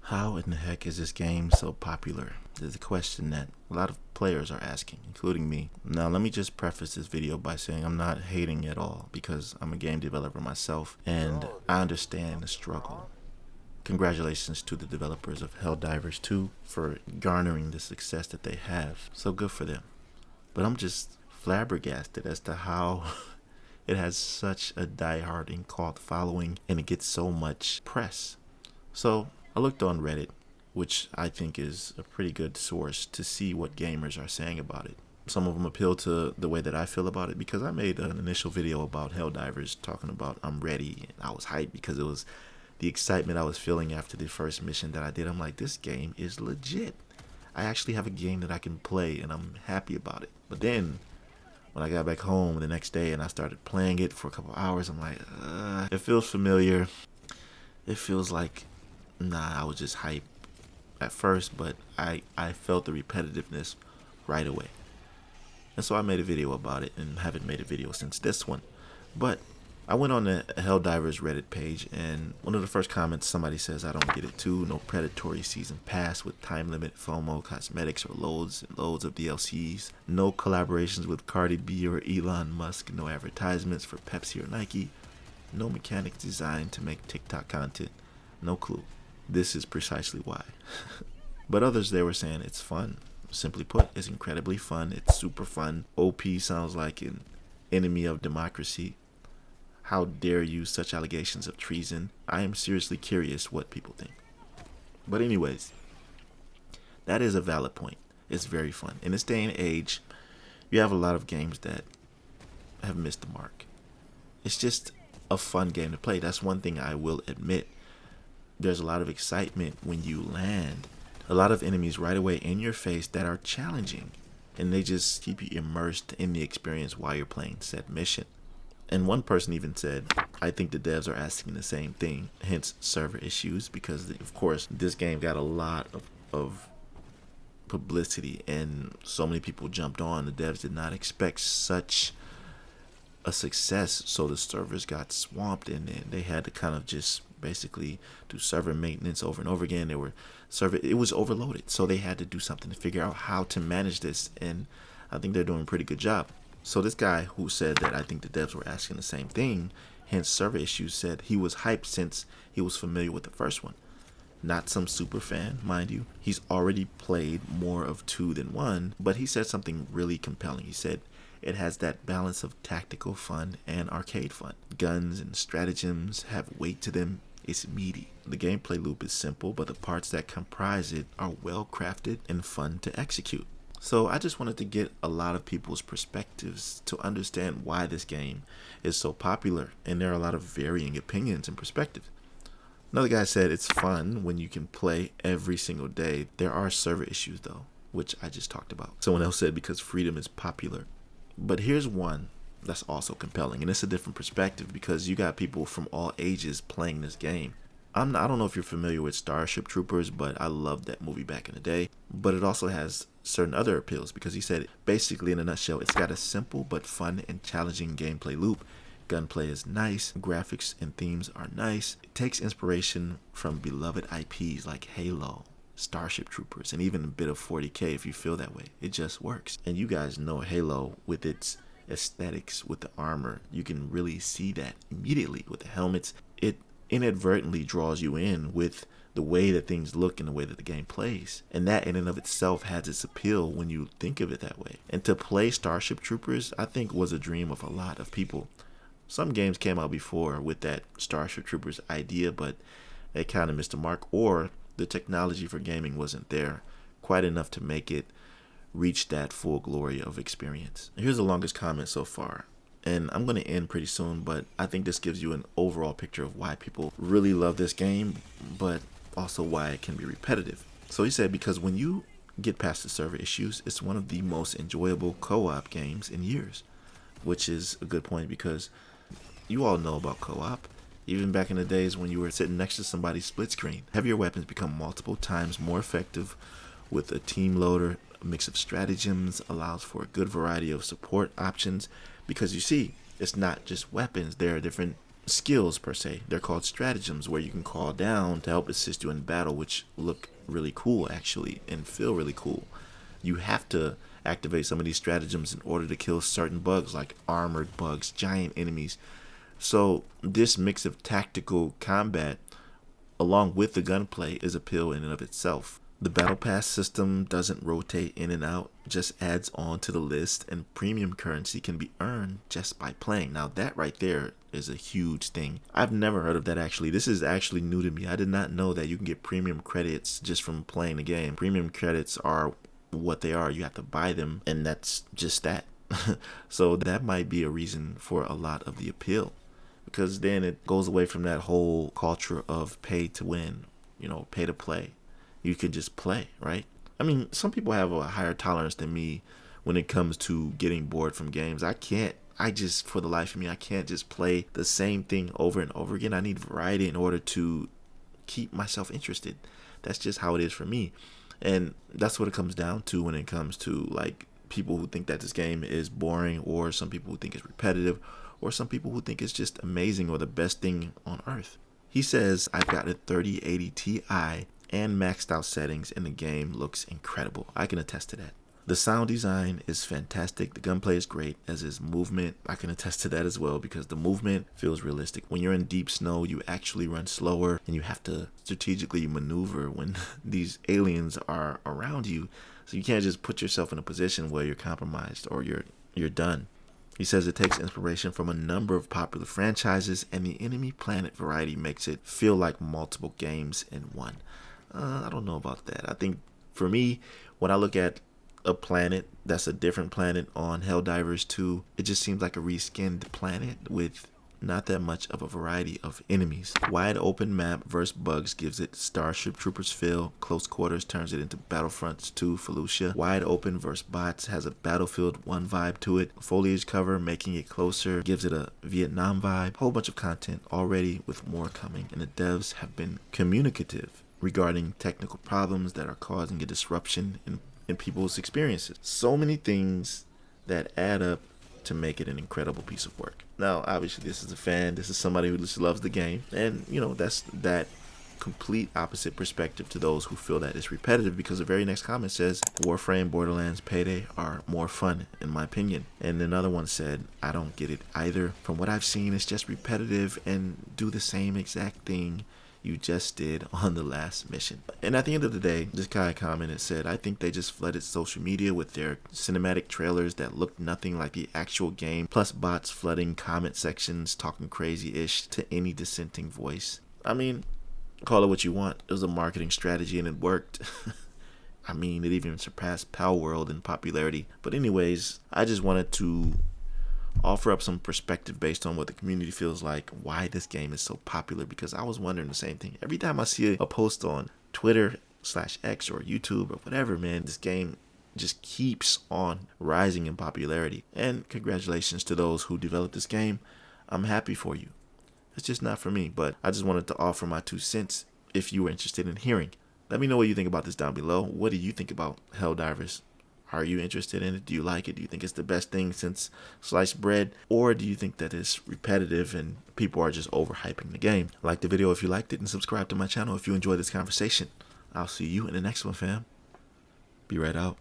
How in the heck is this game so popular? Is a question that a lot of players are asking, including me. Now, let me just preface this video by saying I'm not hating at all because I'm a game developer myself and I understand the struggle. Congratulations to the developers of Helldivers 2 for garnering the success that they have. So good for them. But I'm just flabbergasted as to how it has such a diehard and cult following and it gets so much press. So I looked on Reddit, which I think is a pretty good source to see what gamers are saying about it. Some of them appeal to the way that I feel about it because I made an initial video about Helldivers talking about I'm ready, and I was hyped because it was the excitement I was feeling after the first mission that I did. I'm like, this game is legit. I actually have a game that I can play and I'm happy about it. But then when I got back home the next day and I started playing it for a couple hours, I'm like, it feels familiar. It feels like, nah, I was just hyped at first, but I felt the repetitiveness right away. And so I made a video about it and haven't made a video since this one. But I went on the Helldivers Reddit page, and one of the first comments, somebody says, I don't get it too. No predatory season pass with time limit, FOMO, cosmetics, or loads and loads of DLCs. No collaborations with Cardi B or Elon Musk. No advertisements for Pepsi or Nike. No mechanics designed to make TikTok content. No clue. This is precisely why. But others, they were saying it's fun. Simply put, it's incredibly fun. It's super fun. OP sounds like an enemy of democracy. How dare you, such allegations of treason? I am seriously curious what people think. But anyways, that is a valid point. It's very fun. In this day and age, you have a lot of games that have missed the mark. It's just a fun game to play. That's one thing I will admit. There's a lot of excitement when you land. A lot of enemies right away in your face that are challenging. And they just keep you immersed in the experience while you're playing said mission. And one person even said, I think the devs are asking the same thing, hence server issues, because of course this game got a lot of publicity and so many people jumped on. The devs did not expect such a success, so the servers got swamped and they had to kind of just basically do server maintenance over and over again. It was overloaded, so they had to do something to figure out how to manage this, and I think they're doing a pretty good job. So this guy who said that I think the devs were asking the same thing, hence server issues, said he was hyped since he was familiar with the first one. Not some super fan, mind you. He's already played more of 2 than 1, but he said something really compelling. He said it has that balance of tactical fun and arcade fun. Guns and stratagems have weight to them. It's meaty. The gameplay loop is simple, but the parts that comprise it are well crafted and fun to execute. So I just wanted to get a lot of people's perspectives to understand why this game is so popular, and there are a lot of varying opinions and perspectives. Another guy said it's fun when you can play every single day. There are server issues though, which I just talked about. Someone else said because freedom is popular. But here's one that's also compelling, and it's a different perspective because you got people from all ages playing this game. I don't know if you're familiar with Starship Troopers, but I loved that movie back in the day. But it also has certain other appeals because he said, basically in a nutshell, it's got a simple but fun and challenging gameplay loop. Gunplay is nice, graphics and themes are nice. It takes inspiration from beloved IPs like Halo, Starship Troopers, and even a bit of 40K if you feel that way. It just works. And you guys know Halo with its aesthetics, with the armor. You can really see that immediately with the helmets. It inadvertently draws you in with the way that things look and the way that the game plays, and that in and of itself has its appeal when you think of it that way. And to play Starship Troopers, I think, was a dream of a lot of people. Some games came out before with that Starship Troopers idea, but they kind of missed the mark, or the technology for gaming wasn't there quite enough to make it reach that full glory of experience. Here's the longest comment so far. And I'm going to end pretty soon, but I think this gives you an overall picture of why people really love this game, but also why it can be repetitive. So he said, because when you get past the server issues, it's one of the most enjoyable co-op games in years, which is a good point because you all know about co-op. Even back in the days when you were sitting next to somebody split screen, heavier weapons become multiple times more effective with a team loader. A mix of stratagems allows for a good variety of support options because you see, it's not just weapons. There are different skills per se. They're called stratagems, where you can call down to help assist you in battle, which look really cool actually and feel really cool. You have to activate some of these stratagems in order to kill certain bugs, like armored bugs, giant enemies. So this mix of tactical combat along with the gunplay is appeal in and of itself. The battle pass system doesn't rotate in and out, just adds on to the list, and premium currency can be earned just by playing. Now that right there is a huge thing. I've never heard of that actually. This is actually new to me. I did not know that you can get premium credits just from playing the game. Premium credits are what they are. You have to buy them, and that's just that. So that might be a reason for a lot of the appeal, because then it goes away from that whole culture of pay to win, pay to play. You can just play, right? I mean, some people have a higher tolerance than me when it comes to getting bored from games. For the life of me, I can't just play the same thing over and over again. I need variety in order to keep myself interested. That's just how it is for me. And that's what it comes down to when it comes to like people who think that this game is boring, or some people who think it's repetitive, or some people who think it's just amazing or the best thing on earth. He says, I've got a 3080 Ti and maxed out settings, and the game looks incredible. I can attest to that. The sound design is fantastic. The gunplay is great, as is movement. I can attest to that as well, because the movement feels realistic. When you're in deep snow, you actually run slower, and you have to strategically maneuver when these aliens are around you. So you can't just put yourself in a position where you're compromised or you're done. He says it takes inspiration from a number of popular franchises, and the enemy planet variety makes it feel like multiple games in one. I don't know about that. I think for me, when I look at a planet that's a different planet on Helldivers 2, it just seems like a reskinned planet with not that much of a variety of enemies. Wide open map versus bugs gives it Starship Troopers feel. Close quarters turns it into Battlefront 2 Fallujah. Wide open versus bots has a Battlefield 1 vibe to it. Foliage cover making it closer gives it a Vietnam vibe. Whole bunch of content already with more coming, and the devs have been communicative regarding technical problems that are causing a disruption in people's experiences. So many things that add up to make it an incredible piece of work. Now, obviously, this is a fan. This is somebody who just loves the game. And, that's that complete opposite perspective to those who feel that it's repetitive, because the very next comment says, Warframe, Borderlands, Payday are more fun, in my opinion. And another one said, I don't get it either. From what I've seen, it's just repetitive and do the same exact thing you just did on the last mission. And at the end of the day, this guy commented, said, I think they just flooded social media with their cinematic trailers that looked nothing like the actual game, plus bots flooding comment sections talking crazy-ish to any dissenting voice. I mean, call it what you want. It was a marketing strategy and it worked. I mean, it even surpassed Palworld in popularity. But anyways, I just wanted to offer up some perspective based on what the community feels like, why this game is so popular, because I was wondering the same thing. Every time I see a post on Twitter/X or YouTube or whatever, man, this game just keeps on rising in popularity. And congratulations to those who developed this game. I'm happy for you. It's just not for me, but I just wanted to offer my 2 cents if you were interested in hearing. Let me know what you think about this down below. What do you think about Helldivers? Are you interested in it? Do you like it? Do you think it's the best thing since sliced bread? Or do you think that it's repetitive and people are just overhyping the game? Like the video if you liked it, and subscribe to my channel if you enjoyed this conversation. I'll see you in the next one, fam. Be right out.